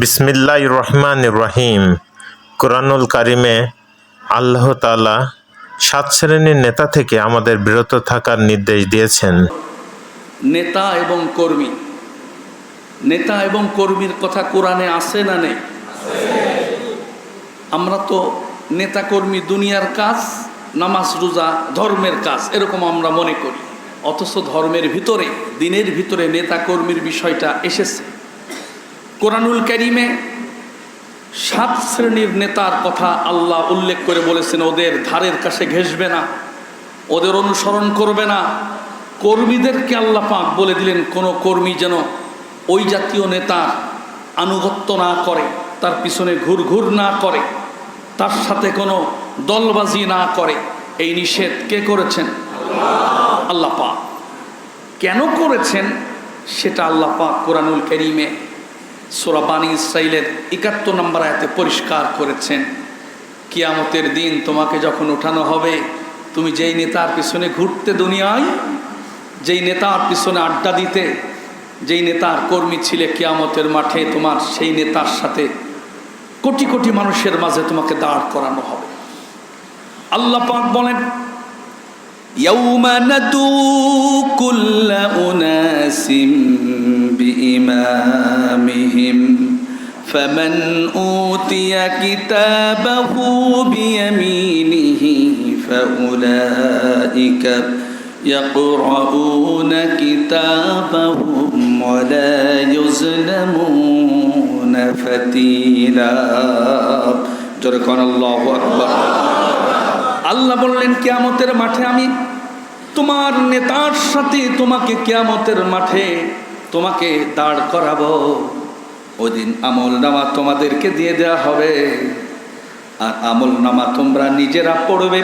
বিসমিল্লাহির রহমানির রহিম। কুরআনুল কারিমে আল্লাহ তাআলা 7 শ্রেণীর নেতা থেকে আমাদের বিরত থাকার নির্দেশ দিয়েছেন। নেতা এবং কর্মী, নেতা এবং কর্মীর কথা কোরআনে আছে না নেই? আমরা তো নেতা কর্মী দুনিয়ার কাজ, নামাজ রোজা ধর্মের কাজ এরকম আমরা মনে করি, অথচ ধর্মের ভিতরে, দিনের ভিতরে নেতা কর্মীর বিষয়টা এসেছে। কোরআনুল কারিমে 7 শ্রেণীর নেতার কথা আল্লাহ উল্লেখ করে বলেছেন, ওদের ধারের কাছে ঘেঁষবে না, ওদের অনুসরণ করবে না। কর্মীদেরকে আল্লাহ পাক বলে দিলেন, কোনো কর্মী যেন ওই জাতীয় নেতার আনুগত্য না করে, তার পিছনে ঘুরঘুর না করে, তার সাথে কোনো দলবাজি না করে। এই নিষেধ কে করেছেন? আল্লাহ পাক। কেন করেছেন সেটা আল্লাহ পাক কোরআনুল কারীমে সূরা বানী ইসরাঈলের ৭১ নম্বর আয়াতে পরিষ্কার করেছেন। কিয়ামতের দিন তোমাকে যখন উঠানো হবে, তুমি যেই নেতার পিছনে ঘুরতে দুনিয়ায়, যেই নেতার পিছনে আড্ডা দিতে, যেই নেতার কর্মী ছিলে, কিয়ামতের মাঠে তোমার সেই নেতার সাথে কোটি কোটি মানুষের মাঝে তোমাকে দাঁড় করানো হবে। আল্লাহ পাক বলেন, ইয়াউমা নাদু কুল্লা উনাসিম বিইমামিহিম ফামান উতিয়া কিতাবাহু বিয়ামিনিহি ফাউলাইকা ইয়াকরাউনা কিতাবাহুম ওয়ালা ইউজলামুনা ফাতিলা। জোরে কোন আল্লাহু আকবার। আল্লাহ বললেন, কিয়ামতের মাঠে আমি তোমার নেতার সাথে তোমাকে কিয়ামতের মাঠে তোমাকে দাঁড় করাবো। ওই দিন আমল নামা তোমাদেরকে দিয়ে দেওয়া হবে, আর আমল নামা তোমরা নিজেরা পড়বে।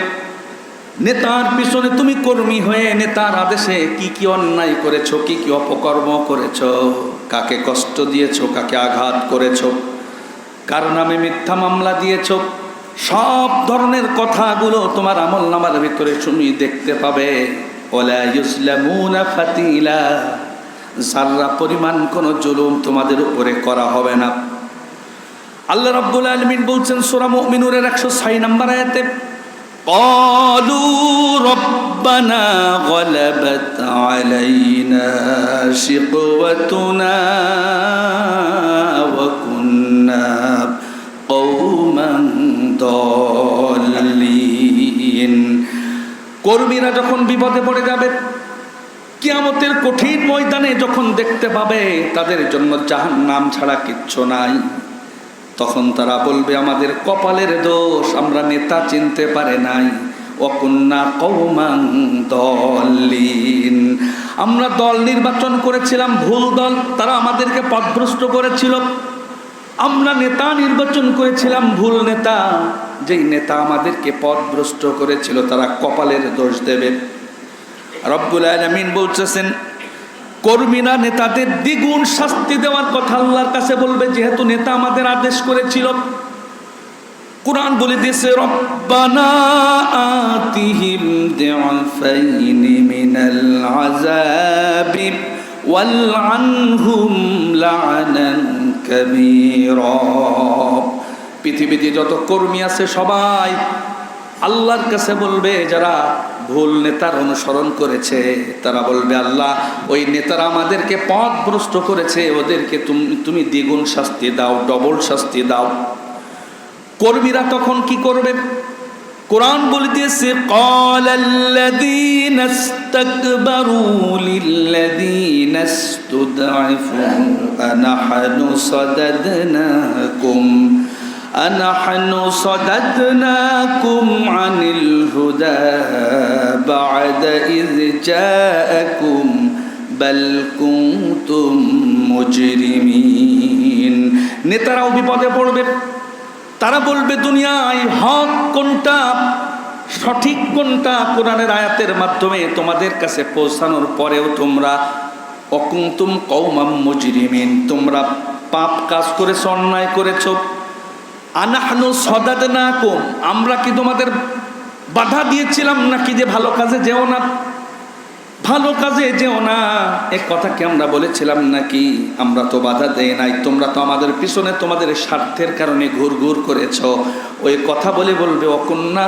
নেতার পিছনে তুমি কর্মী হয়ে নেতার আদেশে কি কি অন্যায় করেছো, কি কি অপকর্ম করেছো, কাকে কষ্ট দিয়েছো, কাকে আঘাত করেছো, কার নামে মিথ্যা মামলা দিয়েছো, সব ধরনের কথাগুলো তোমার আমল নামার ভিতরে তুমি দেখতে পাবে। ওয়ালা ইউজলামুনা ফাতিলা, যারা পরিমাণ কোনো জুলুম তোমাদের উপরে করা হবে না। আল্লাহ রাব্বুল আলামিন বলছেন সূরা মুমিনুনের 106 নম্বর আয়াতে, ক্বালু রাব্বানা গালাবাত আলাইনা শিকওয়াতুনা ওয়া কুন্না কওমান দাল্লিন। কর্মীরা যখন বিপদে পড়ে যাবে, কিয়ামতের কঠিন ময়দানে যখন দেখতে পাবে তাদের জন্য জাহান্নাম ছাড়া কিচ্ছু নাই, তখন তারা বলবে, আমাদের কপালের দোষ, আমরা নেতা চিনতে পারে নাই। ওয়া কুন্না কওমান দাল্লিন, আমরা দল নির্বাচন করেছিলাম ভুল দল, তারা আমাদেরকে পথভ্রষ্ট করেছিল। আমরা নেতা নির্বাচন করেছিলাম ভুল নেতা, যেই নেতা আমাদেরকে পথভ্রষ্ট করেছিল তারা কপালের দোষ দেবে। রব্বুল আলামিন বলতেছেন, কর্মীরা নেতাদের দ্বিগুণ শাস্তি দেওয়ার কথা আল্লাহর কাছে বলবে, যেহেতু নেতা আমাদের আদেশ করেছিল। কুরআন বলে দিয়েছে, রব্বানা আতিহিম দিআফাইনি মিনাল আযাবি ওয়াল আনহুম লা'নান কাবীরা। পৃথিবীতে যত কর্মী আছে সবাই আল্লাহর কাছে বলবে, যারা ভুল নেতার অনুসরণ করেছে তারা বলবে, আল্লাহ ওই নেতারা আমাদেরকে পথভ্রষ্ট করেছে, ওদেরকে তুমি দ্বিগুণ শাস্তি দাও, ডবল শাস্তি দাও। কর্মীরা তখন কি করবে? কোরআন বলে দিয়েছে, ক্বালাল্লাযীনা ইসতাকবারু লিল্লাযীনা ইসতুদঈফু আনাহনু সাদাদনাকুম আনিল হুদা বা'দা ইয জাআকুম বাল কুনতুম মুজরিমিন। নেতারাও বিপদে পড়বে, তারা বলবে, দুনিয়ায় হক কোনটা, সঠিক কোনটা, কোরআনের আয়াতের মাধ্যমে তোমাদের কাছে পৌঁছানোর পরেও তোমরা অকুনতুম কওমাম মুজরিমিন, তোমরা পাপ কাজ করেছো, অন্যায় করেছো। আনাহনু সাদাদনাকুম, আমরা কি তোমাদের বাধা দিয়েছিলাম নাকি যে ভালো কাজে যেও না? ভালো কাজে যেও না, এ কথা কি আমরা বলেছিলাম নাকি? আমরা তো বাধা দেই নাই, তোমরা তো আমাদের পিছনে তোমাদের স্বার্থের কারণে ঘুরঘুর করেছ। ওই কথা বলে বলবে অকুন্না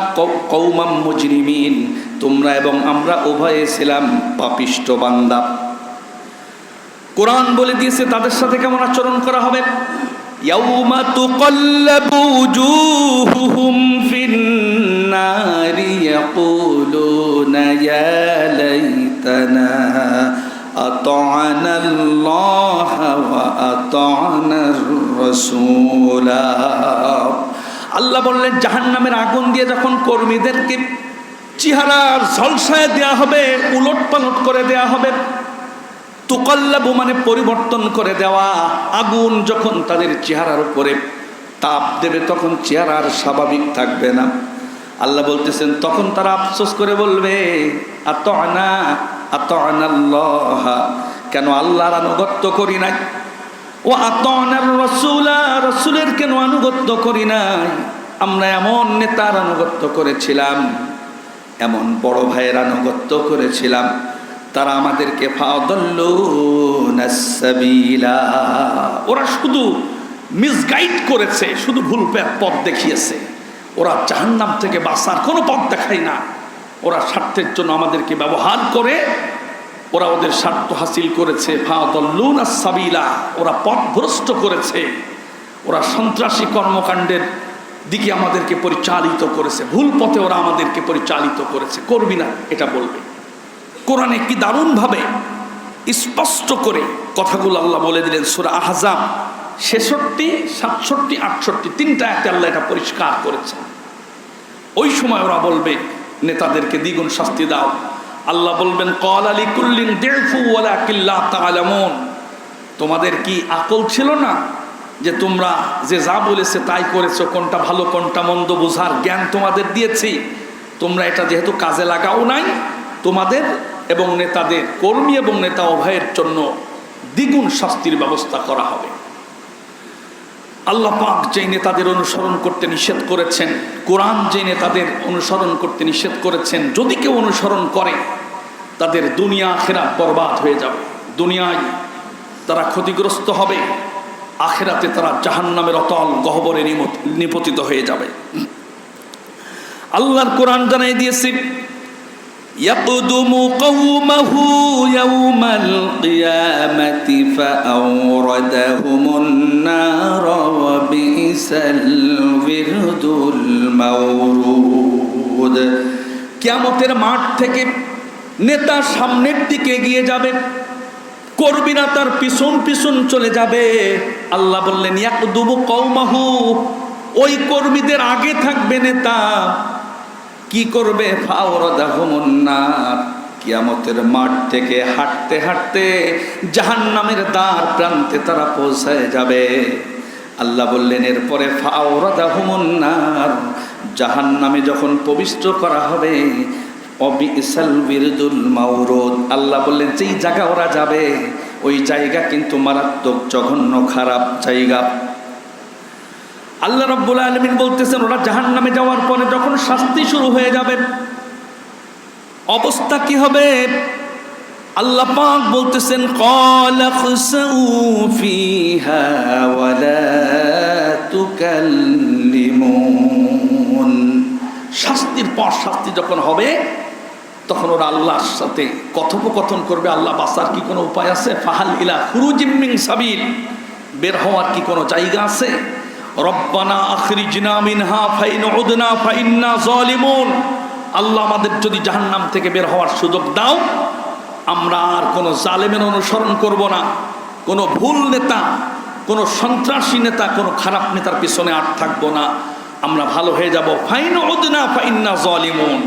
কওমাম মুজরিমিন, তোমরা এবং আমরা উভয়ে ছিলাম পাপিষ্ঠ বান্দা। কোরআন বলে দিয়েছে তাদের সাথে কেমন আচরণ করা হবে। ইয়াউমা তুকাল্লাবু উজুহুহুম ফিন্নারি ইয়াকুলুনা ইয়া লাইতানা আতা'নাল্লাহা ওয়া আতা'নার রাসূলা। আল্লাহ বললেন জাহান্নামের আগুন দিয়ে যখন কর্মীদেরকে চেহারার ঝলসায় দেয়া হবে, উলটপালট করে দেয়া হবে। তুকাল্লাবু মানে পরিবর্তন করে দেওয়া। আগুন যখন তাদের চেহারার উপরে তাপ দেবে তখন চেহারা আর স্বাভাবিক থাকবে না। আল্লাহ বলতেছেন তখন তারা আফসোস করে বলবে আতা'নাল্লাহ, কেন আল্লাহর আনুগত্য করি নাই, ও আতা'নার রাসূলা, রাসূলের কেন আনুগত্য করি নাই। আমরা এমন নেতার আনুগত্য করেছিলাম, এমন বড় ভাইয়ের আনুগত্য করেছিলাম, তারা আমাদেরকে ফাদাল্লুনাস সাবিলা, ওরা শুধু মিসগাইড করেছে, শুধু ভুল পথ দেখিয়েছে। ওরা জাহান্নাম থেকে বাঁচার কোনো পথ দেখায় না। ওরা স্বার্থের জন্য আমাদেরকে ব্যবহার করে, ওরা ওদের স্বার্থ হাসিল করেছে। ফাদাল্লুনাস সাবিলা, ওরা পথভ্রষ্ট করেছে, ওরা সন্ত্রাসী কর্মকাণ্ডের দিকে আমাদেরকে পরিচালিত করেছে, ভুল পথে ওরা আমাদেরকে পরিচালিত করেছে। করবি না এটা বলবে। কোরআনে কি দারুণভাবে স্পষ্ট করে কথাগুলো আল্লাহ বলে দিলেন। সূরা আহজাব 66, 67, 68 তিনটা আয়াতে আল্লাহ এটা পরিষ্কার করেছেন। ওই সময় ওরা বলবে নেতাদেরকে দ্বিগুণ শাস্তি দাও। আল্লাহ বলবেন ক্বালা লিকুল্লিন দি'ফু ওয়ালাকিন লা তা'লামুন, তোমাদের কি আকল ছিল না যে তোমরা যে যা বলেছে তাই করেছো, কোনটা ভালো কোনটা মন্দ বোঝার জ্ঞান তোমাদের দিয়েছি, তোমরা এটা যেহেতু কাজে লাগাও নাই, তোমাদের এবং নেতাদের, কর্মী এবং নেতা উভয়ের জন্য দ্বিগুণ শাস্তির ব্যবস্থা করা হবে। আল্লাহ পাক যে নেতাদের অনুসরণ করতে নিষেধ করেছেন, কোরআন যে নেতাদের অনুসরণ করতে নিষেধ করেছেন, যদি কেউ অনুসরণ করে তাদের দুনিয়া আখিরাত বরবাদ হয়ে যাবে। দুনিয়ায় তারা ক্ষতিগ্রস্ত হবে, আখিরাতে তারা জাহান্নামের অতল গহ্বরে নিপতিত হয়ে যাবে। আল্লাহর কোরআন জানাই দিয়েছে ইয়াকদুমু কওমাহু ইয়াওমাল কিয়ামাতি ফাআওরাদাহুমুন নার ওয়া বিসাল বিরদুল মাওরুদ। কিয়ামতের মাঠ থেকে নেতা সামনের দিকে এগিয়ে যাবে, কর্মীরা তার পিছন পিছন চলে যাবে। আল্লাহ বললেন ইয়াকদুমু কওমাহু, ওই কর্মীদের আগে থাকবে নেতা। কি করবে? ফাওরাদাহুমুন নার, কিয়ামতের মাঠ থেকে হাঁটতে হাঁটতে জাহান্নামের দ্বার প্রান্তে তারা পৌঁছায় যাবে। আল্লাহ বললেন এরপরে ফাওরাদাহুমুন নার, জাহান্নামে যখন প্রবিষ্ট করা হবে, অবিসাল বিরদুল মাওরুদ, আল্লাহ বললেন যেই জায়গা ওরা যাবে ওই জায়গা কিন্তু মারাত্মক জঘন্য খারাপ জায়গা। আল্লাহ রাব্বুল আলামিন বলতেছেন ওরা জাহান্নামে যাওয়ার পরে যখন শাস্তি শুরু হয়ে যাবে অবস্থা কি হবে? আল্লাহ পাক বলতেছেন ক্বালা খুসউ ফিহা ওয়া লা তুকাল্লিমুন। শাস্তির পর শাস্তি যখন হবে তখন ওরা আল্লাহর সাথে কথোপকথন করবে, আল্লাহ বাঁচার কি কোনো উপায় আছে? ফাহাল ইলা খুরুজিম মিন সাবিল, বের হওয়ার কি কোনো জায়গা আছে? রব্বানা আখরিজনা মিনহা ফাইন উদনা ফাইন্না যালিমুন, আল্লাহ আমাদের যদি জাহান্নাম থেকে বের হওয়ার সুযোগ দাও, আমরা আর কোনো জালেমের অনুসরণ করব না, কোনো ভুল নেতা, কোনো সন্ত্রাসী নেতা, কোনো খারাপ নেতার পিছনে আর থাকবো না, আমরা ভালো হয়ে যাব। ফাইন উদনা ফাইন্না যালিমুন,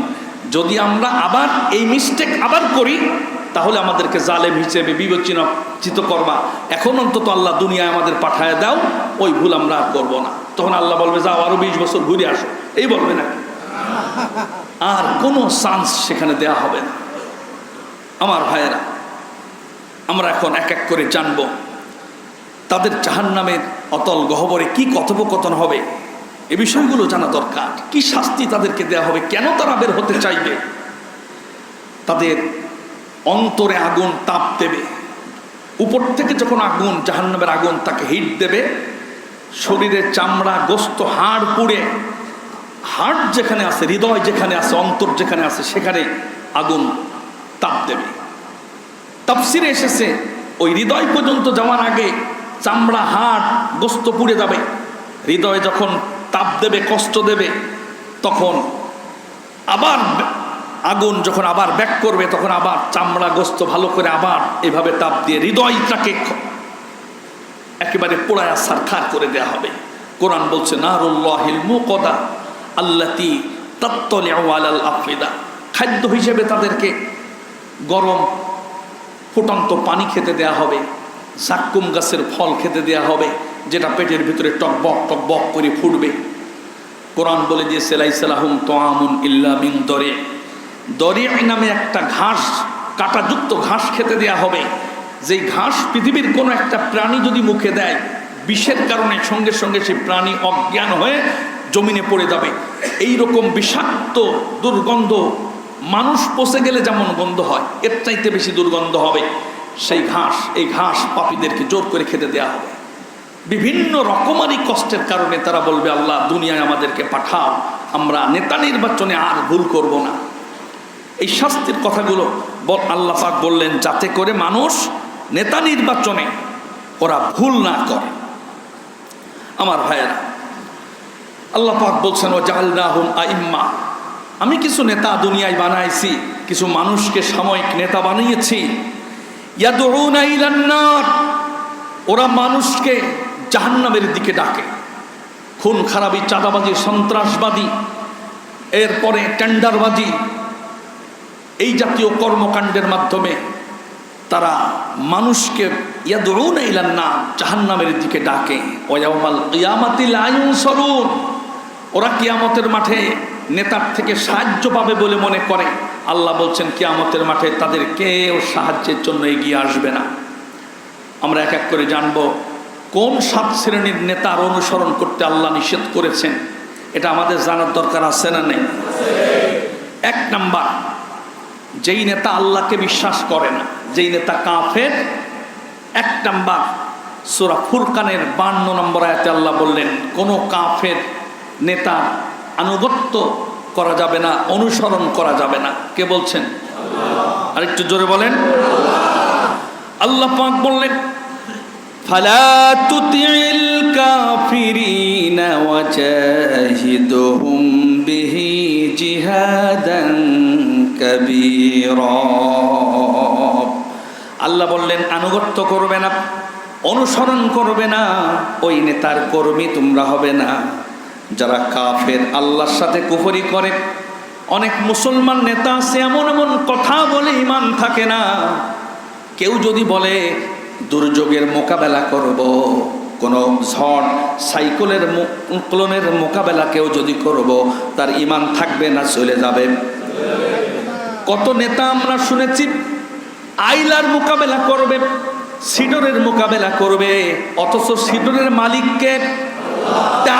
যদি আমরা আবার এই মিস্টেক আবার করি তাহলে আমাদেরকে জালেম হিসেবে বিবেচিত করবা। এখন অন্তত আল্লাহ দুনিয়ায় আমাদের পাঠায় দাও, ওই ভুল আমরা আর করবো না। তখন আল্লাহ বলবে যাও আরো 20 বছর ঘুরে আসো, এই বলবে না, আর কোনো চান্স সেখানে দেয়া হবে না। আমার ভাইয়েরা, আমরা এখন এক এক করে জানবো তাদের জাহান্নামের অতল গহ্বরে কি কথোপকথন হবে, এই বিষয়গুলো জানা দরকার। কি শাস্তি তাদেরকে দেয়া হবে, কেন তারা বের হতে চাইবে, তাদের অন্তরে আগুন তাপ দেবে, উপর থেকে যখন আগুন, জাহান্নামের আগুন তাকে হিট দেবে, শরীরের চামড়া, গোস্ত, হাড় পুড়ে, হার্ট যেখানে আছে, হৃদয় যেখানে আছে, অন্তর যেখানে আছে, সেখানে আগুন তাপ দেবে। তাফসিরে এসেছে ওই হৃদয় পর্যন্ত যাওয়ার আগে চামড়া, হাড়, গোস্ত পুড়ে যাবে। হৃদয়ে যখন তাপ দেবে, কষ্ট দেবে, তখন আবার আগুন যখন আবার ব্যাক করবে, তখন আবার চামড়া, গোস্ত ভালো করে আবার এভাবে তাপ দিয়ে হৃদয়টাকে একেবারে পোড়ায়া সারখার করে দেয়া হবে। কোরআন বলছে নারুল্লাহিল মুকদা আল্লাতী তাত্তালিউ আলাল আফিদা, খাদ্য হিসেবে তাদেরকে গরম ফুটন্ত পানি খেতে দেয়া হবে, জাক্কুম গাছের ফল খেতে দেয়া হবে, যেটা পেটের ভিতরে টকবক টকবক করে ফুটবে। কোরআন বলে দিয়েছে লাইসা লাহুম তাআমুন ইল্লা মিন দরি', দরি' নামে একটা ঘাস, কাঁটাযুক্ত ঘাস খেতে দেয়া হবে, যেই ঘাস পৃথিবীর কোনো একটা প্রাণী যদি মুখে দেয়, বিষের কারণে সঙ্গে সঙ্গে সেই প্রাণী অজ্ঞান হয়ে জমিনে পড়ে যাবে। এই রকম বিষাক্ত দুর্গন্ধ, মানুষ পচে গেলে যেমন গন্ধ হয়, এর চাইতে বেশি দুর্গন্ধ হবে সেই ঘাস। এই ঘাস পাপীদেরকে জোর করে খেতে দেয়া হবে। বিভিন্ন রকমারি কষ্টের কারণে তারা বলবে, আল্লাহ দুনিয়ায় আমাদেরকে পাঠাও, আমরা নেতা নির্বাচনে আর ভুল করব না। এই শাস্তির কথাগুলো আল্লাহ পাক বললেন যাতে করে মানুষ নেতা নির্বাচনে ওরা ভুল না করে। আমার ভাইয়েরা, আল্লাহ পাক বলছেন ওয়াজআলনাহুম আইম্মা, আমি কিছু নেতা দুনিয়ায় বানাইছি, কিছু মানুষকে সাময়িক নেতা বানিয়েছি। ইয়াদউনা ইলান নার, ওরা মানুষকে জাহান্নামের দিকে ডাকে। খুন খারাপি, চাঁদাবাজি, সন্ত্রাসবাদী, এরপরে টেন্ডারবাজি, এই জাতীয় কর্মকাণ্ডের মাধ্যমে তারা মানুষকে ইয়াদউনা ইলান নার, জাহান্নামের দিকে ডাকে। ওয়া ইয়াউমাল কিয়ামাতি লা ইউনসারুন, ওরা কিয়ামতের মাঠে নেতার থেকে সাহায্য পাবে বলে মনে করে। আল্লাহ বলছেন কিয়ামতের মাঠে তাদের কেউ সাহায্যের জন্য এগিয়ে আসবে না। আমরা এক এক করে জানব কোন 7 শ্রেণীর নেতার অনুসরণ করতে আল্লাহ নিষেধ করেছেন, এটা আমাদের জানার দরকার আছে না নেই? 1 নাম্বার, যেই নেতা আল্লাহকে বিশ্বাস করে না, যেই নেতা কাফের। 1 নাম্বার, সূরা ফুরকানের 52 নম্বর আয়াতে আল্লাহ বললেন কোনো কাফের নেতার আনুগত্য করা যাবে না, অনুসরণ করা যাবে না। কে বলছেন? আরেকটু জোরে বলেন। আল্লাহ পাক বললেন ফালা তুতিল কাফিরিনা ওয়াজাহিদুহুম বিহি জিহাদান কাবীরা। আল্লাহ বললেন আনুগত্য করবে না, অনুসরণ করবে না, ওই নেতার কর্মী তোমরা হবে না যারা কাফের, আল্লাহর সাথে কুফরি করে। অনেক মুসলমান নেতা আছে এমন এমন কথা বলে ঈমান থাকে না। কেউ যদি বলে দুর্যোগের মোকাবেলা করব, কোনো ঝড় সাইক্লোনের মোকাবেলা কেউ যদি করব, তার ঈমান থাকবে না, চলে যাবে। কত নেতা আমরা শুনেছি আইলার মোকাবেলা করবে, সিডরের মোকাবেলা করবে, অথচ সিডরের মালিককে,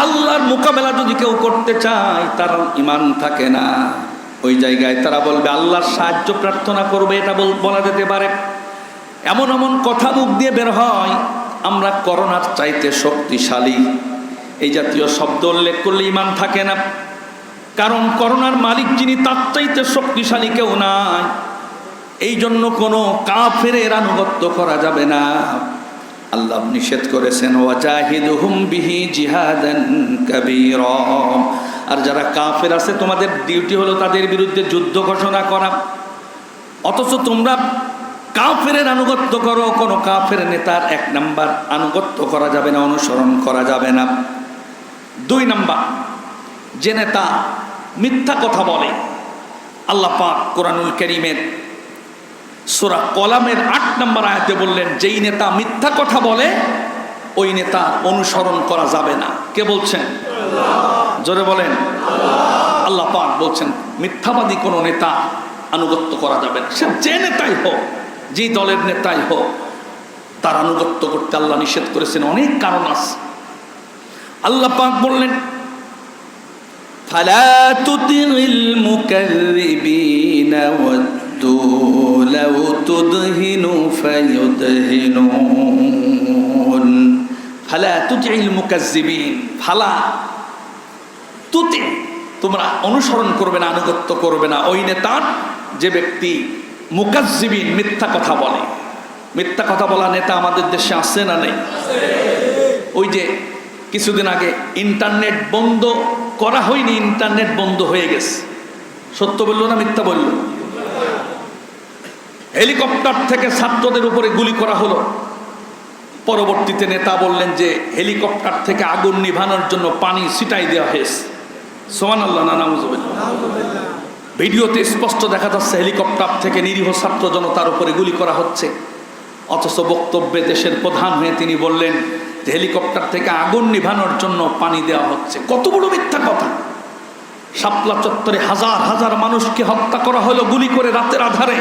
আল্লাহর মোকাবেলা যদি কেউ করতে চায় তার ঈমান থাকে না। ওই জায়গায় তারা বলবে আল্লাহর সাহায্য প্রার্থনা করবে, এটা বলা যেতে পারে। এমন এমন কথা মুখ দিয়ে বের হয়, আমরা করোনার চাইতে শক্তিশালী, এই জাতীয় শব্দ উল্লেখ করলে ঈমান থাকে না। কারণ করোনার মালিক যিনি, তার চাইতে শক্তিশালী কেউ নাই। এই জন্য কোনো কাফেরের আনুগত্য করা যাবে না। আল্লাহ নিষেধ করেছেন ওয়াজাহিদুহুম বিহি জিহাদান কাবীরা। আর যারা কাফের আছে তোমাদের ডিউটি হলো তাদের বিরুদ্ধে যুদ্ধ ঘোষণা করা, অথচ তোমরা কাফেরের আনুগত্য করো। কোনো কাফের নেতার 1 নাম্বার আনুগত্য করা যাবে না, অনুসরণ করা যাবে না। 2 নাম্বার, যে নেতা মিথ্যা কথা বলে, আল্লাহ পাক কোরআনুল কারীমের সূরা কলামের 8 নম্বর আয়াতে বললেন যেই নেতা মিথ্যা কথা বলে ওই নেতা অনুসরণ করা যাবে না। কে বলছেন? জোরে বলেন। আল্লাহ পাক বলছেন মিথ্যাবাদী কোনো নেতা আনুগত্য করা যাবে না। সে যে নেতাই হোক, যে দলের নেতাই হোক, তার আনুগত্য করতে আল্লাহ নিষেধ করেছেন। অনেক কারণ আছে। আল্লাহ পাক বললেন ফালা তুতিল মুকাযযিবিনা وَدُّوا لَوْ تُدْهِنُ فَيُدْهِنُونَ فَلَا تُطِعِ الْمُكَذِّبِينَ ফালা তুতি, তোমরা অনুসরণ করবে না, আনুগত্য করবে না ওই নেতার যে ব্যক্তি মুকাজ্জিবিন, মিথ্যা কথা বলে। মিথ্যা কথা বলা নেতা আমাদের দেশে আছে না নেই? ওই যে কিছুদিন আগে ইন্টারনেট বন্ধ করা হয়নি, ইন্টারনেট বন্ধ হয়ে গেছে। সত্য বললো না মিথ্যা বললো? হেলিকপ্টার থেকে ছাত্রদের উপরে গুলি করা হলো। পরবর্তীতে নেতা বললেন যে হেলিকপ্টার থেকে আগুন নিভানোর জন্য পানি ছিটাই দেওয়া হয়েছে। সুবহানাল্লাহ না নাউযুবিল্লাহ। ভিডিওতে স্পষ্ট দেখা যাচ্ছে হেলিকপ্টার থেকে নিরীহ ছাত্র জনতার উপরে গুলি করা হচ্ছে, অথচ বক্তব্যে দেশের প্রধান হয়ে তিনি বললেন যে হেলিকপ্টার থেকে আগুন নিভানোর জন্য পানি দেওয়া হচ্ছে। কত বড় মিথ্যা কথা! শাপলা চত্বরে হাজার হাজার মানুষকে হত্যা করা হলো গুলি করে রাতের আধারে।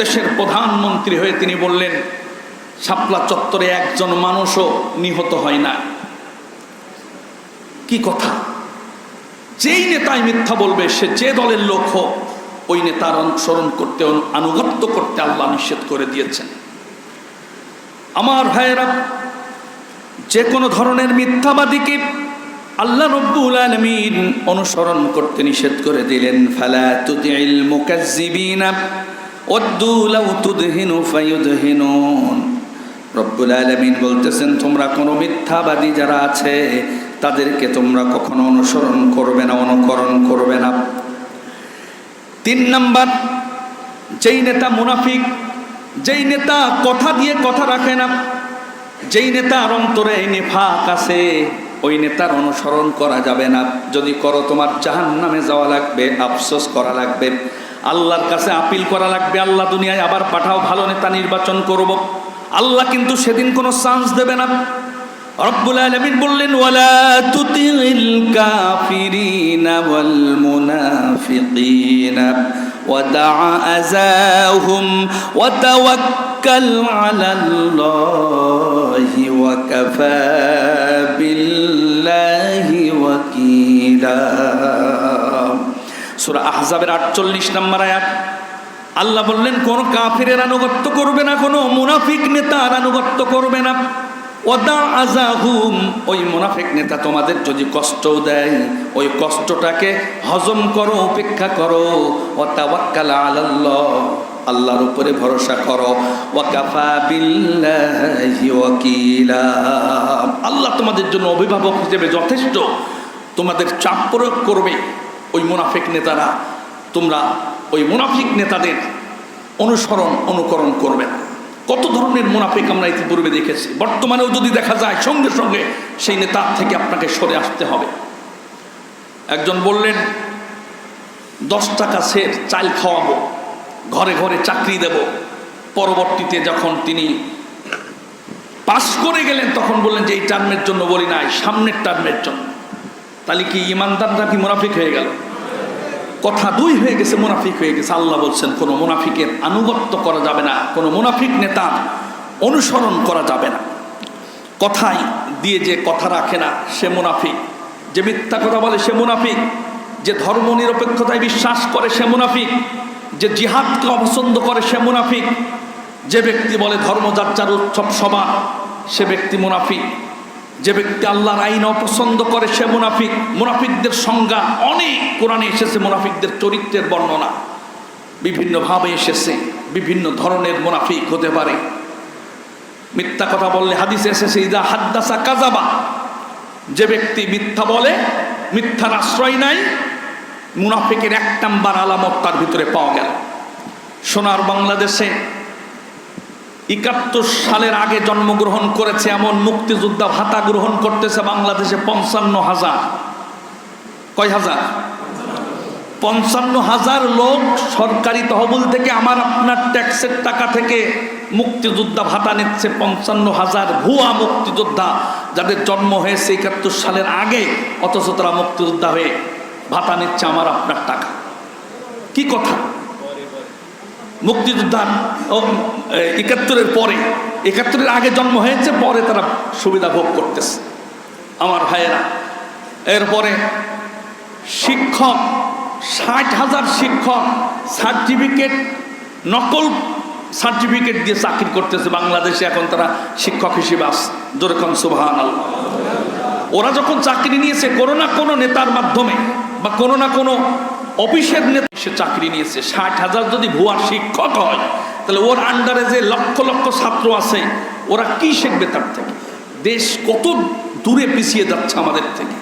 দেশের প্রধানমন্ত্রী হয়ে তিনি বললেন শাপলা চত্বরে একজন মানুষও নিহত হয় না। কি কথা! যেই নেতাই মিথ্যা বলবে, সে যে দলের লোক হোক, ওই নেতার অনুসরণ করতে, আনুগত্য করতে আল্লাহ নিষেধ করে দিয়েছেন। আমার ভাইয়েরা, যে কোনো ধরনের মিথ্যাবাদীকে আল্লাহ রাব্বুল আলামিন অনুসরণ করতে নিষেধ করে দিলেন। ফালা তুতিল মুকাজ্জিবিনা ওয়াদ্দু লাউ তুদহিনু ফায়ুদহিনুন। রব্বুল আলামিন বলতেছেন, তোমরা কোনো মিথ্যাবাদী যারা আছে তাদেরকে তোমরা কখনো অনুসরণ করবে না, অনুকরণ করবে না। 3 নাম্বার, যেই নেতা মুনাফিক, যেই নেতা কথা দিয়ে কথা রাখে না, যেই নেতার অন্তরে নিফাক আছে, ওই নেতার অনুসরণ করা যাবে না। যদি করো তোমার জাহান্নামে যাওয়া লাগবে, আফসোস করা লাগবে, আল্লাহর কাছে আপিল করা লাগবে। আল্লাহ দুনিয়ায় আবার পাঠাও, ভালো নেতা নির্বাচন করব। আল্লাহ কিন্তু সেদিন কোনো চান্স দেবে না। রব্বুল আলামিন বললেন, ওয়ালা তুতিল কাফিরিনা ওয়াল মুনাফিকিনা ওয়াদা আযাহুম ওয়া তাওয়াক্কাল আলাল্লাহি ওয়া কাফা বিল্লাহি ওয়াকিলা। সূরা আহজাবের 48 নম্বর আয়াত। আল্লাহ বললেন, কোন কাফিরের আনুগত্য করবে না, কোন মুনাফিক নেতার আনুগত্য করবে না। ওয়াদা আযাহুম, ওই মুনাফিক নেতা তোমাদের যদি কষ্ট দেয়, ওই কষ্টটাকে হজম করো, উপেক্ষা করো। ওয়া তাওয়াক্কাল আলাল্লাহ, আল্লাহর উপরে ভরসা করো। ওয়া কাফা বিল্লাহি ওয়াকিলা, আল্লাহ তোমাদের জন্য অভিভাবক হিসেবে যথেষ্ট। তোমাদের চাপ প্রয়োগ করবে ওই মুনাফিক নেতারা, তোমরা ওই মুনাফিক নেতাদের অনুকরণ করবে না। কত ধরনের মুনাফিক আমরা ইতিপূর্বে দেখেছি, বর্তমানেও যদি দেখা যায়, সঙ্গে সঙ্গে সেই নেতার থেকে আপনাকে সরে আসতে হবে। একজন বললেন 10 টাকা সের চাল খাওয়াবো, ঘরে ঘরে চাকরি দেব। পরবর্তীতে যখন তিনি পাস করে গেলেন, তখন বললেন যে এই টার্মের জন্য বলি নাই, সামনের টার্মের জন্য। তাহলে কি ইমানদাররা কি মুনাফিক হয়ে গেল? কথা 2 হয়ে গেছে, মুনাফিক হয়ে গেছে। আল্লাহ বলছেন কোনো মুনাফিকের আনুগত্য করা যাবে না, কোনো মুনাফিক নেতার অনুসরণ করা যাবে না। কথাই দিয়ে যে কথা রাখে না সে মুনাফিক, যে মিথ্যা কথা বলে সে মুনাফিক, যে ধর্ম নিরপেক্ষতায় বিশ্বাস করে সে মুনাফিক, যে জিহাদকে অপছন্দ করে সে মুনাফিক, যে ব্যক্তি বলে ধর্ম যার যার উৎসব সভা সে ব্যক্তি মুনাফিক, যে ব্যক্তি আল্লাহর আইন অপছন্দ করে সে মুনাফিক। মুনাফিকদের সংজ্ঞা অনেক কোরআনে এসেছে, মুনাফিকদের চরিত্রের বর্ণনা বিভিন্নভাবে এসেছে। বিভিন্ন ধরনের মুনাফিক হতে পারে। মিথ্যা কথা বললে হাদিসে এসেছে ইদা হাদ্দাসা কাযাবা, যে ব্যক্তি মিথ্যা বলে, মিথ্যার আশ্রয় নাই, মুনাফিকের 1 নাম্বার আলামত তার ভিতরে পাওয়া গেল। সোনার বাংলাদেশে 71 সালের আগে জন্মগ্রহণ করেছে এমন মুক্তিযোদ্ধা ভাতা গ্রহণ করতেছে বাংলাদেশে 55,000। কয় হাজার? 55,000 লোক সরকারি তহবিল থেকে, আমার আপনার ট্যাক্সের টাকা থেকে মুক্তিযোদ্ধা ভাতা নিচ্ছে। 55,000 ভুয়া মুক্তিযোদ্ধা যাদের জন্ম হয়েছে 71 সালের আগে, অথচ তারা মুক্তিযোদ্ধা হয়ে ভাতা নিচ্ছে আমার আপনার টাকা। কি কথা! মুক্তিযোদ্ধার 71-এর পরে, 71-এর আগে জন্ম হয়েছে, পরে তারা সুবিধা ভোগ করতেছে। আমার ভাইয়েরা, এরপরে শিক্ষক 60,000 শিক্ষক সার্টিফিকেট, নকল সার্টিফিকেট দিয়ে চাকরি করতেছে বাংলাদেশে। এখন তারা শিক্ষক হিসেবে আসছে, জোরে কোন সুবহানাল্লাহ। ওরা যখন চাকরি নিয়েছে কোনো না কোনো নেতার মাধ্যমে বা কোনো না কোনো অফিসের নেতা সে চাকরি নিয়েছে। 60,000 যদি ভুয়া শিক্ষক হয়, তাহলে ওর আন্ডারে যে লক্ষ লক্ষ ছাত্র আছে, ওরা কি শিখবে তার থেকে? দেশ কত দূরে পিছিয়ে যাচ্ছে আমাদের থেকে।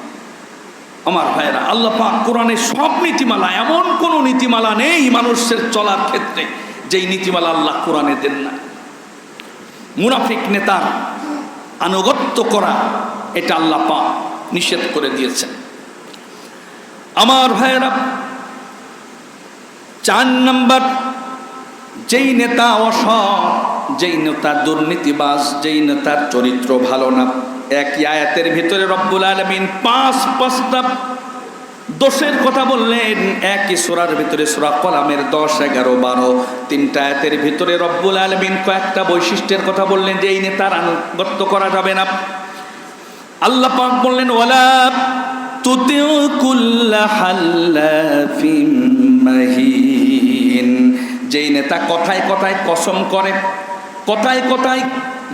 আমার ভাইয়েরা, আল্লাহ পাক কোরআনের সব নীতিমালা, এমন কোনো নীতিমালা নেই মানুষের চলার ক্ষেত্রে যেই নীতিমালা আল্লাহ কোরআনে দেন না। মুনাফিক নেতার আনুগত্য করা, এটা আল্লাহ পাক নিষেধ করে দিয়েছেন। আমার ভাইয়েরা, 4 নাম্বার, যেই নেতা অসৎ, যেই নেতা দুর্নীতিবাজ, যেই নেতার চরিত্র ভালো না, একই আয়াতের ভিতরে রব্বুল আলামিন 5টা দোষের কথা বললেন। একই সূরার ভিতরে, সূরা কলামের 10, 11, 12 3টা আয়াতের ভিতরে রব্বুল আলামিন কয়েকটা বৈশিষ্ট্যের কথা বললেন যে এই নেতার আনুগত্য করা যাবে না। আল্লাহ পাক বললেন, ওয়ালা তুতিউ কুল্লা হাল্লাফিম মাহিন, যেই নেতা কথায় কথায় কসম করে, কথায় কথায়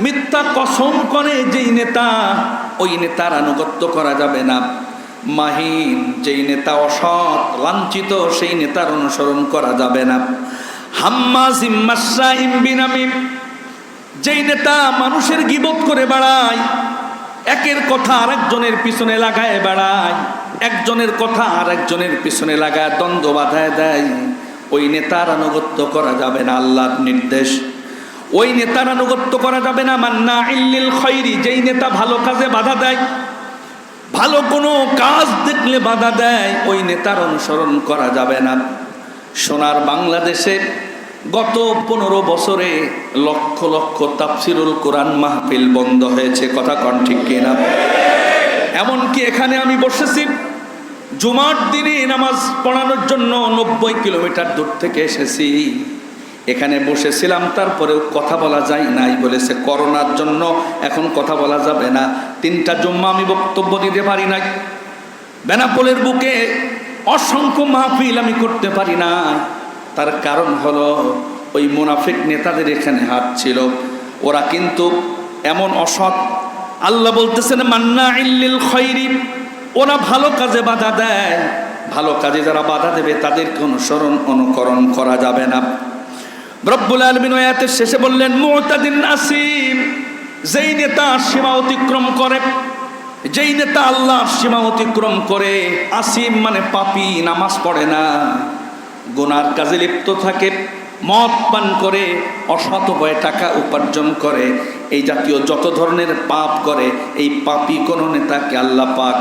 মিথ্যা কসম করে, যেই নেতা, ওই নেতার আনুগত্য করা যাবে না। মাহিন, যেই নেতা অসৎ, লাঞ্ছিত, সেই নেতার অনুসরণ করা যাবে না। হাম্মাজিম মাশরাইম বিনামিম, যেই নেতা মানুষের গীবত করে বেড়ায়, একের কথা আরেকজনের পিছনে লাগায় বেড়ায়, একজনের কথা আরেকজনের পিছনে লাগায় দ্বন্দ্ব বাধায় দেয়, ওই নেতার আনুগত্য করা যাবে না। আল্লাহর নির্দেশ, ওই নেতার আনুগত্য করা যাবে না। মান্নাইল লিল খায়রি, যেই নেতা ভালো কাজে বাধা দেয়, ভালো কোনো কাজ দেখলে বাধা দেয়, ওই নেতার অনুসরণ করা যাবে না। সোনার বাংলাদেশে গত 15 বছরে লক্ষ লক্ষ তাফসিরুল কোরআন মাহফিল বন্ধ হয়েছে, কথা কন ঠিক কিনা? এমনকি এখানে আমি বসেছি, জুমার দিনে নামাজ পড়ানোর জন্য 90 কিলোমিটার দূর থেকে এসেছি, এখানে বসেছিলাম, তারপরেও কথা বলা যায় নাই, বলেছে করোনার জন্য এখন কথা বলা যাবে না। 3টা জুম্মা আমি বক্তব্য দিতে পারি নাই। বেনাপোলের বুকে অসংখ্য মাহফিল আমি করতে পারি না। তার কারণ হলো ওই মুনাফিক নেতাদের এখানে হাত ছিল। ওরা কিন্তু এমন অসৎ, আল্লাহ বলতেছেন মান্নাইল লিল খায়রি, ওরা ভালো কাজে বাধা দেয়, ভালো কাজে যারা বাধা দেবে তাদেরকে অনুকরণ করা যাবে না। রব্বুল আলামিন আয়াতের শেষে বললেন মুতাদিন আসিম, যেই নেতা সীমা অতিক্রম করে, যেই নেতা আল্লাহর সীমা অতিক্রম করে, আসিম মানে পাপী, নামাজ পড়ে না, গুনার কাজে লিপ্ত থাকে, মদ পান করে, অসৎ উপায়ে টাকা উপার্জন করে, এই জাতীয় যত ধরনের পাপ করে, এই পাপী কোনো নেতাকে আল্লাহ পাক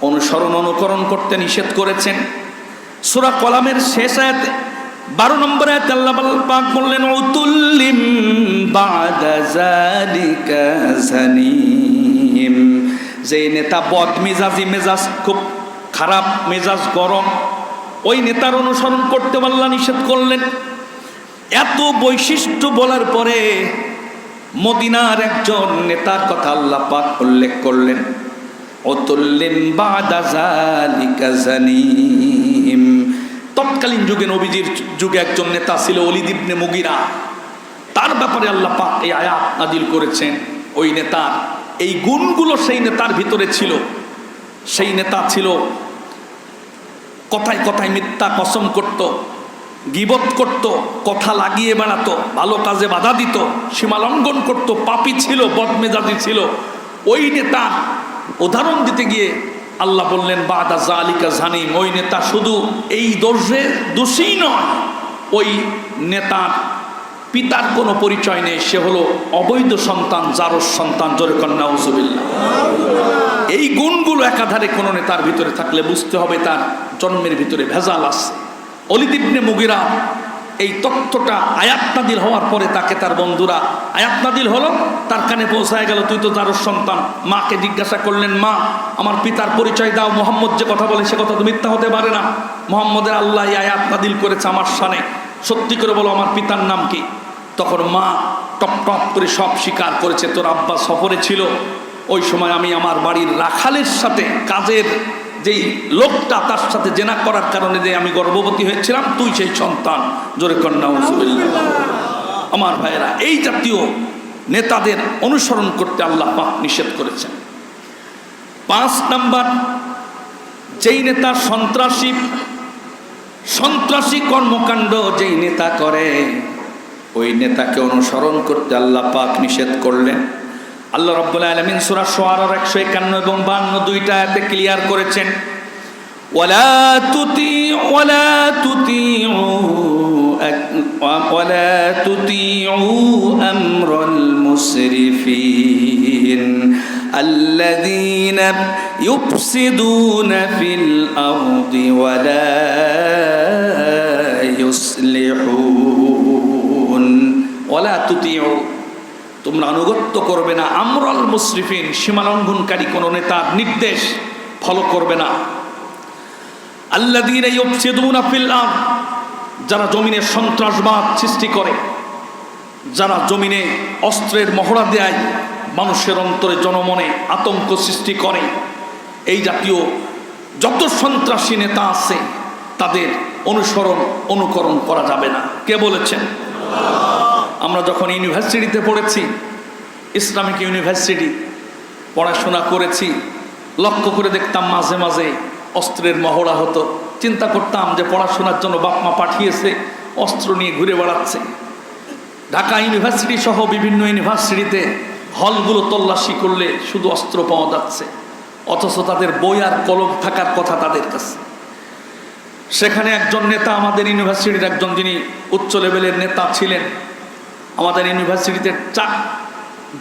অনুকরণ করতে নিষেধ করেছেন। সূরা কলামের শেষ আয়াতে 12 নম্বর আয়াতে আল্লাহ পাক বললেন উতুল্লিম বাদা যালিকা জানিম, যেই নেতা বদমেজাজি, মেজাজ খুব খারাপ, মেজাজ গরম, ওই নেতার অনুসরণ করতে আল্লাহ নিষেধ করলেন। এত বৈশিষ্ট্য বলার পরে মদিনার একজন নেতার কথা আল্লাহ পাক উল্লেখ করলেন, উতুল্লিম বাদা যালিকা জানিম। তৎকালীন যুগে, নবীজির যুগে একজন নেতা ছিল ওলীদ ইবনে মুগীরা, তার ব্যাপারে আল্লাহ পাক এই আয়াত নাযিল করেছেন। ওই নেতার এই গুণগুলো সেই নেতার ভিতরে ছিল। সেই নেতা ছিল কথায় কথায় মিথ্যা কসম করত, গীবত করত, কথা লাগিয়ে বেড়াতো, ভালো কাজে বাধা দিত, সীমা লঙ্ঘন করত, পাপী ছিল, বদমেজাজি ছিল। ওই নেতার উদাহরণ দিতে গিয়ে আল্লাহ বললেন বাদা যালিকা জানিম, ওই নেতা শুধু এই দোষী নয়, ওই নেতার পিতার কোনো পরিচয় নেই, সে হলো অবৈধ সন্তান, জারজ সন্তান, জোরে কন্যা নাউজুবিল্লাহ। এই গুণগুলো একাধারে কোনো নেতার ভিতরে থাকলে বুঝতে হবে তার জন্মের ভিতরে ভেজাল আছে। ওলীদ ইবনে মুগীরা এই তথ্যটা আয়াত নাযিল হওয়ার পরে তাকে তার বন্ধুরা, আয়াত নাযিল হলো, তার কানে পৌঁছায় গেল তুই তো জারজ সন্তান। মাকে জিজ্ঞাসা করলেন, মা আমার পিতার পরিচয় দাও, মুহাম্মদ যে কথা বলে সে কথা তো মিথ্যা হতে পারে না, মুহাম্মদের আল্লাহ এই আয়াত নাযিল করেছে আমার শানে, সত্যি করে বলো আমার পিতার নাম কি? তখন মা টপ টপ করে সব স্বীকার করেছে, তোর আব্বা সফরে ছিল, ওই সময় আমি আমার বাড়ির রাখালের সাথে, কাজের যেই লোকটা তার সাথে জেনা করার কারণে যে আমি গর্ভবতী হয়েছিলাম, তুই সেই সন্তান। জোরে কন্যা নাউজুবিল্লাহ। আমার ভাইয়েরা, এই জাতীয় নেতাদের অনুসরণ করতে আল্লাহ পাক নিষেধ করেছেন। 5 নাম্বার, যেই নেতা সন্ত্রাসী কর্মকাণ্ড যেই নেতা করে, ওই নেতাকে অনুসরণ করতে আল্লাহ পাক নিষেধ করলেন। আল্লাহ রাব্বুল আলামিন সূরা শুআরার 151 এবং 52 দুইটা আয়াতে ক্লিয়ার করেছেন, ওয়ালা তুতিউ আমরাল মুসরিফিন আল্লাযীনা ইউফসিদুনা ফিল আরদি ওয়ালা ইউসলিহুন। ওয়ালা তুতিউ, তোমরা আনুগত্য করবে না আমরাল মুসরিফিন, সীমালঙ্ঘনকারী কোন নেতার নির্দেশ ফলো করবে না। আল্লাযীনা ইউফসিদুনা ফিল আরদ, যারা জমিনে সন্ত্রাসবাদ সৃষ্টি করে, যারা জমিনে অস্ত্রের মহড়া দেয়, মানুষের অন্তরে জনমনে আতঙ্ক সৃষ্টি করে, এই জাতীয় যত সন্ত্রাসী নেতা আছে তাদের অনুকরণ করা যাবে না। কে বলেছেন? আমরা যখন ইউনিভার্সিটিতে পড়েছি, ইসলামিক ইউনিভার্সিটি পড়াশোনা করেছি, লক্ষ্য করে দেখতাম মাঝে মাঝে অস্ত্রের মহড়া হতো। চিন্তা করতাম যে পড়াশোনার জন্য বাপ মা পাঠিয়েছে, অস্ত্র নিয়ে ঘুরে বেড়াচ্ছে। ঢাকা ইউনিভার্সিটি সহ বিভিন্ন ইউনিভার্সিটিতে হলগুলো তল্লাশি করলে শুধু অস্ত্র পাওয়া যাচ্ছে, অথচ তাদের বই আর কলম থাকার কথা তাদের কাছে। সেখানে একজন নেতা, আমাদের ইউনিভার্সিটির একজন, যিনি উচ্চ লেভেলের নেতা ছিলেন, আমাদের ইউনিভার্সিটিতে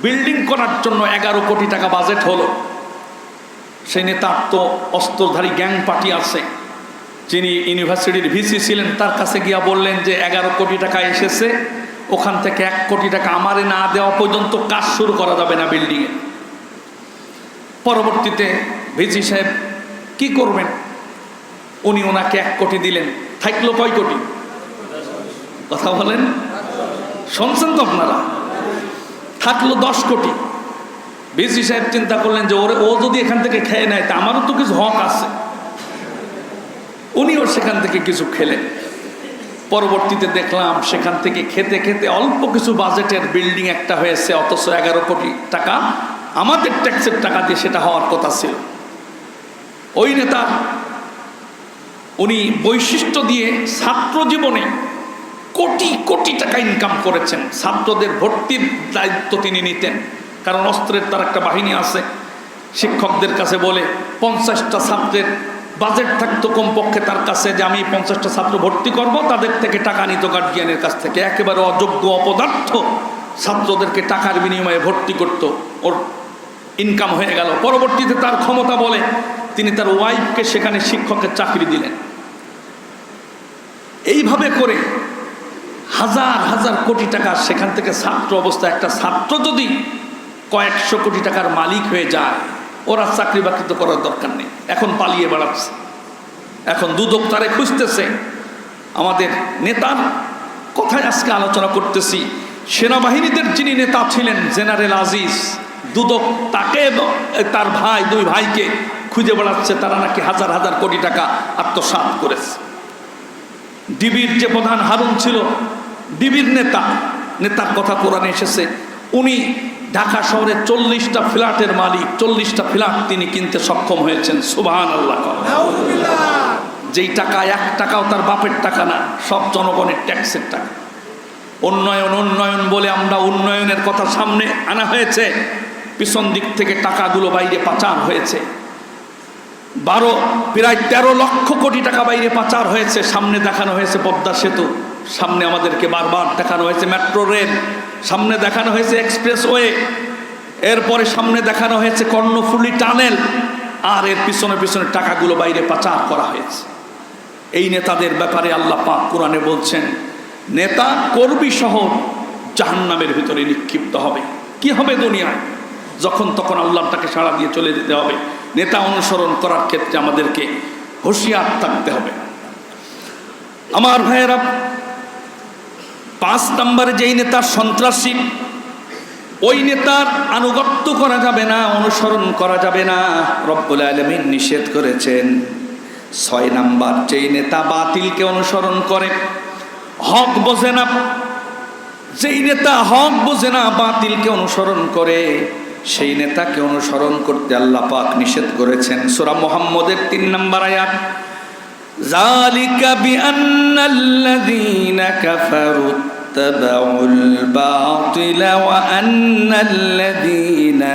বিল্ডিং করার জন্য 11 কোটি টাকা বাজেট হলো। সেই নেতার তো অস্ত্রধারী গ্যাং পার্টি আছে। যিনি ইউনিভার্সিটির ভিসি ছিলেন, তার কাছে গিয়া বললেন যে 11 কোটি টাকা এসেছে, ওখান থেকে 1 কোটি টাকা আমারে না দেওয়া পর্যন্ত কাজ শুরু করা যাবে না বিল্ডিংয়ে। পরবর্তীতে ভিসি সাহেব কি করবেন, উনি ওনাকে 1 কোটি দিলেন। থাকলো কয় কোটি? কথা বলেন, শুনছেন তো আপনারা? থাকলো 10 কোটি। ভিসি সাহেব চিন্তা করলেন যে ও যদি এখান থেকে খেয়ে নেয় তা আমারও তো কিছু হক আছে। উনিও সেখান থেকে কিছু খেলেন। পরবর্তীতে দেখলাম সেখান থেকে খেতে খেতে অল্প কিছু বাজেটের বিল্ডিং একটা হয়েছে, অথচ 11 কোটি টাকা আমাদের ট্যাক্সের টাকা দিয়ে সেটা হওয়ার কথা ছিল। ওই নেতা, উনি বৈশিষ্ট্য দিয়ে ছাত্র জীবনে কোটি কোটি টাকা ইনকাম করেছেন। ছাত্রদের ভর্তির দায়িত্ব তিনি নিতেন, কারণ অস্ত্রের তার একটা বাহিনী আছে। শিক্ষকদের কাছে বলে 50টা ছাত্রের বাজেট থাকতো কমপক্ষে তার কাছে, যে আমি 50টা ছাত্র ভর্তি করব, তাদের থেকে টাকা নিত গার্জিয়ানের কাছ থেকে। একেবারে অযোগ্য অপদার্থ ছাত্রদেরকে টাকার বিনিময়ে ভর্তি করত, ওর ইনকাম হয়ে গেল। পরবর্তীতে তার ক্ষমতা বলে তিনি তার ওয়াইফকে সেখানে শিক্ষকের চাকরি দিলেন। এইভাবে করে হাজার হাজার কোটি টাকা সেখান থেকে ছাত্র অবস্থায়, একটা ছাত্র যদি কয়েকশো কোটি টাকার মালিক হয়ে যায়, ওরা চাকরি বাকরি তো করার দরকার নেই, এখন পালিয়ে বেড়াচ্ছে, এখন দুদক তারে খুঁজতেছে। আমাদের নেতার কথায় আজকে আলোচনা করতেছি। সেনাবাহিনীদের যিনি নেতা ছিলেন জেনারেল আজিজ, দুদক তাকে তার ভাই, 2 ভাইকে খুঁজে বেড়াচ্ছে, তারা নাকি হাজার হাজার কোটি টাকা আত্মসাৎ করেছে। ডিবির যে প্রধান হারুন ছিল, ডিবির নেতার কথা কোরআনে এসেছে। উনি ঢাকা শহরে 40টা ফ্ল্যাটের মালিক, 40টা ফ্ল্যাট তিনি কিনতে সক্ষম হয়েছেন। সুবহানাল্লাহ। যেই টাকা 1 টাকাও তার বাপের টাকা না, সব জনগণের ট্যাক্সের টাকা। উন্নয়ন বলে আমরা উন্নয়নের কথা সামনে আনা হয়েছে, পিছন দিক থেকে টাকাগুলো বাইরে পাচার হয়েছে। প্রায় 13 লক্ষ কোটি টাকা বাইরে পাচার হয়েছে। সামনে দেখানো হয়েছে পদ্মা সেতু, সামনে আমাদেরকে বারবার দেখানো হয়েছে মেট্রো রেল, সামনে দেখানো হয়েছে এক্সপ্রেসওয়ে, এরপরে সামনে দেখানো হয়েছে কর্ণফুলী টানেল, আর এর পিছনে পিছনে টাকাগুলো বাইরে পাচার করা হয়েছে। এই নেতাদের ব্যাপারে আল্লাহ পাক কোরআনে বলছেন, নেতা কর্মী সহ জাহান্নামের ভিতরে নিক্ষিপ্ত হবে। কি হবে দুনিয়ায়? যখন তখন আল্লাহটাকে সাড়া দিয়ে চলে যেতে হবে। নেতা অনুসরণ করার ক্ষেত্রে আমাদেরকে হুঁশিয়ার থাকতে হবে। আমার ভাইয়েরা, 5 নম্বরে যেই নেতা সন্ত্রাসী, ওই নেতার আনুগত্য করা যাবে না, অনুসরণ করা যাবে না, রব্বুল আলামিন নিষেধ করেছেন। 6 নাম্বার, যেই নেতা বাতিলকে অনুসরণ করে, হক বোঝে না, যেই নেতা হক বোঝে না, বাতিলকে অনুসরণ করে, সেই নেতাকে অনুসরণ করতে আল্লাহ পাক নিষেধ করেছেন। সূরা মুহাম্মদের 3 নম্বর আয়াত, যালিকা বিআন্নাল্লাযীনা কাফারু ইত্তাবাউল বাতিলা ওয়া আন্নাল্লাযীনা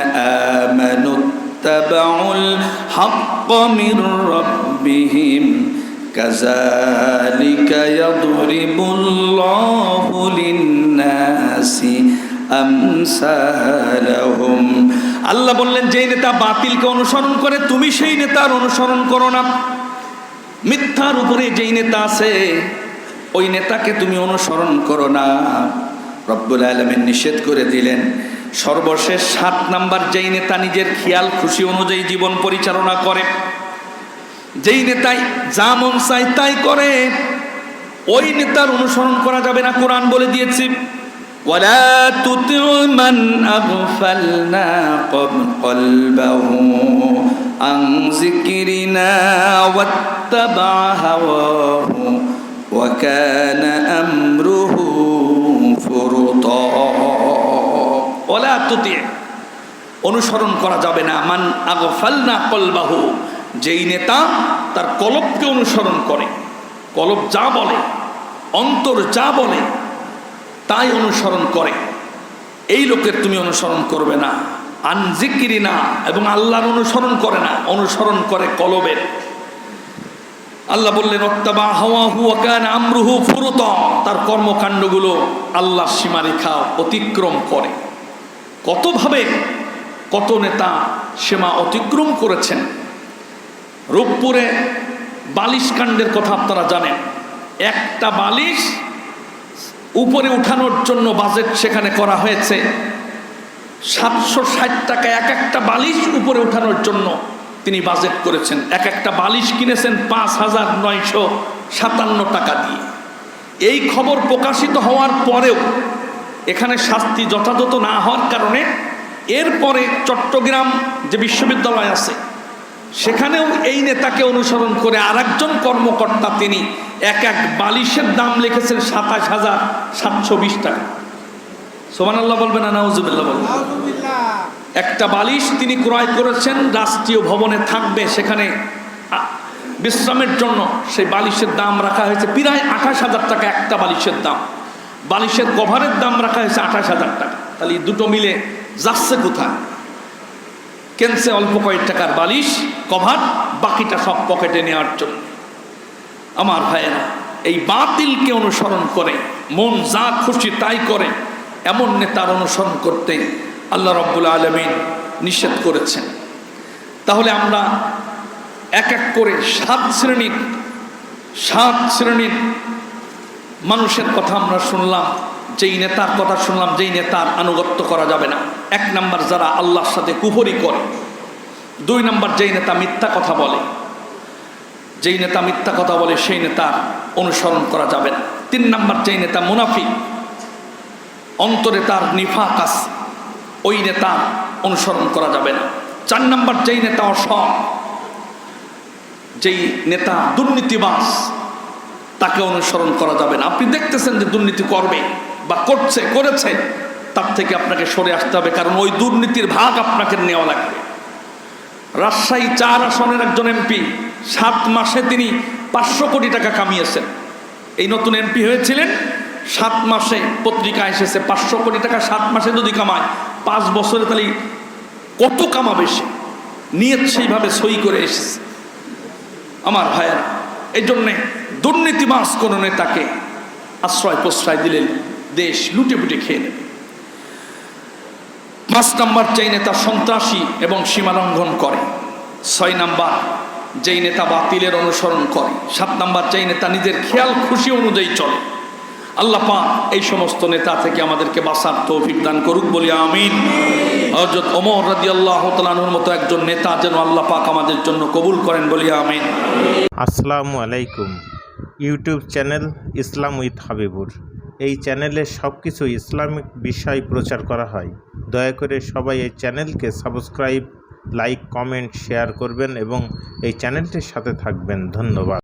আমানু ইত্তাবাউল হাক্কা মির রাব্বিহিম কাযালিকা ইয়াদরিবুল্লাহু লিন-নাসি আমসালাহুম। আল্লাহ বললেন, যেই নেতা বাতিলকে অনুসরণ করে তুমি সেই নেতার অনুসরণ করো না। মিথ্যার উপরে যেই নেতা আছে ওই নেতাকে তুমি অনুসরণ করো না, রব্বুল আলামিন নিষেধ করে দিলেন। সর্বশেষ 7 নাম্বার, যেই নেতা নিজের খেয়াল খুশি অনুযায়ী জীবন পরিচালনা করে, যেই নেতাই যা মন চায় তাই করে, ওই নেতার অনুসরণ করা যাবে না। কোরআন বলে দিয়েছে, ولا تطع من أغفلنا قلبه عن ذكرنا واتبع هواه وكان أمره فرطا। ولا تطع, অনুসরণ করা যাবে না, মান আগফালনা কলবাহু, যেই নেতা তার কলবকে অনুসরণ করে, কলব যা বলে, অন্তর যা বলে তাই অনুসরণ করে, এই লোকের তুমি অনুসরণ করবে না। আন যিকরিনা, এবং আল্লাহর অনুসরণ করে না, অনুসরণ করে কলবের। আল্লাহ বললেন, ওয়াত্তাবা হাওয়াহু ওয়া কানা আমরুহু ফুরতা, তার কর্মকাণ্ডগুলো আল্লাহর সীমারেখা অতিক্রম করে। কতভাবে কত নেতা সীমা অতিক্রম করেছেন। রূপপুরে বালিশ কাণ্ডের কথা আপনারা জানেন। একটা বালিশ উপরে উঠানোর জন্য বাজেট সেখানে করা হয়েছে 760 টাকা। এক একটা বালিশ উপরে উঠানোর জন্য তিনি বাজেট করেছেন। এক একটা বালিশ কিনেছেন 5,957 টাকা দিয়ে। এই খবর প্রকাশিত হওয়ার পরেও এখানে শাস্তি যথাযথ না হওয়ার কারণে এরপরে চট্টগ্রাম যে বিশ্ববিদ্যালয় আছে সেখানেও এই নেতাকে অনুসরণ করে আরেকজন কর্মকর্তা তিনি এক এক বালিশের দাম লিখেছেন 27,720 টাকা। সুবহানাল্লাহ বলবেন না নাউজুবিল্লাহ বলবেন? একটা বালিশ তিনি ক্রয় করেছেন, রাষ্ট্রীয় ভবনে থাকবে, সেখানে বিশ্রামের জন্য সেই বালিশের দাম রাখা হয়েছে প্রায় 28,000 টাকা একটা বালিশের দাম। বালিশের কভারের দাম রাখা হয়েছে 28,000 টাকা। তাহলে দুটো মিলে যাচ্ছে কোথায়? কেনছে অল্প কয়েক টাকার বালিশ কভার, বাকিটা সব পকেটে নেওয়ার জন্য। আমার ভাইয়েরা, এই বাতিলকে অনুসরণ করে, মন যা খুশি তাই করে, এমন নেতার অনুসরণ করতে আল্লাহ রাব্বুল আলামিন নিষেধ করেছেন। তাহলে আমরা এক এক করে 7 শ্রেণীর মানুষের কথা আমরা শুনলাম, যেই নেতার কথা শুনলাম, যেই নেতার আনুগত্য করা যাবে না। 1 নাম্বার, যারা আল্লাহর সাথে কুফরি করে। 2 নাম্বার, যেই নেতা মিথ্যা কথা বলে, যেই নেতা মিথ্যা কথা বলে সেই নেতার অনুসরণ করা যাবে না। 3 নাম্বার, যেই নেতা মুনাফিক, অন্তরে তার নিফাক আছে, ওই নেতা অনুসরণ করা যাবে না। 4 নাম্বার, যেই নেতা অসৎ, যেই নেতা দুর্নীতিবাজ, তাকে অনুসরণ করা যাবে না। আপনি দেখতেছেন যে দুর্নীতি করবে বা করেছে, তার থেকে আপনাকে সরে আসতে হবে, কারণ ওই দুর্নীতির ভাগ আপনাকে নেওয়া লাগবে। রাজশাহী 4 আসনের একজন এমপি 7 মাসে তিনি 500 কোটি টাকা কামিয়েছেন। এই নতুন এমপি হয়েছিলেন, 7 মাসে পত্রিকা এসেছে 500 কোটি টাকা 7 মাসে যদি কামায়, 5 বছরে তাহলে কত কামাবে সে? নিয়ত সেইভাবে সই করে এসেছে। আমার ভাইয়েরা, এই জন্যে দুর্নীতিবাজ কোন নেতাকে আশ্রয় প্রশ্রয় দিলে দেশ লুটে পুটে খেয়ে নেবে। 5 নাম্বার, যেই নেতা সন্ত্রাসী এবং সীমালঙ্ঘন করে। 6 নাম্বার, যেই নেতা বাতিলের অনুসরণ করে। 7 নাম্বার, যেই নেতা নিজের খেয়াল খুশি অনুযায়ী চলে। আল্লাহ পাক এই সমস্ত নেতা থেকে আমাদেরকে বাঁচার তৌফিক দান করুক, বলি আমিন। হযরত ওমর রাদিয়াল্লাহু তাআলা আনহুর মতো একজন নেতা যেন আল্লাহ পাক আমাদের জন্য কবুল করেন, বলি আমিন। আসসালামু আলাইকুম। YouTube channel Islam with Habibur, এই চ্যানেলে সব কিছু ইসলামিক বিষয় প্রচার করা হয়। দয়া করে সবাই এই চ্যানেলকে সাবস্ক্রাইব, লাইক, কমেন্ট, শেয়ার করবেন এবং এই চ্যানেলটির সাথে থাকবেন। ধন্যবাদ।